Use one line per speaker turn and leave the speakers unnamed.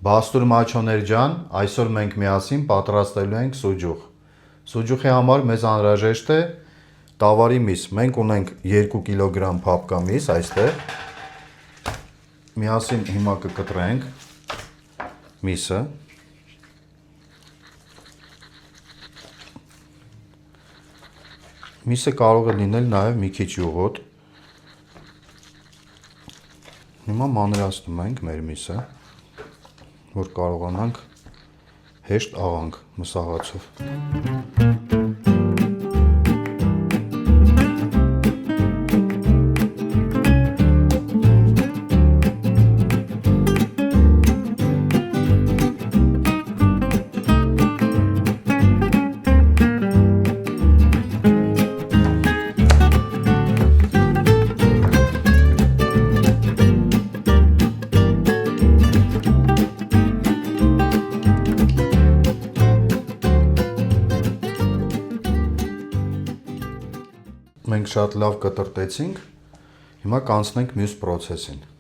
Բաստուր Մաչոներ ջան, այսօր մենք միասին պատրաստելու ենք սուջուխ։ Սուջուխի համար մեզ անհրաժեշտ է տավարի միս։ Մենք ունենք 2 կիլոգրամ փափկա միս այստեղ։ Միասին հիմա կկտրենք միսը։ Միսը կարող է լինել նաև մի քիչ յուղոտ։ Հիմա մանրացնում ենք մեր միսը, որ կարողանանք հեշտ աղանք մսաղացով։ Մենք շատ լավ կտրտեցինք, հիմա կանցնենք մյուս պրոցեսին։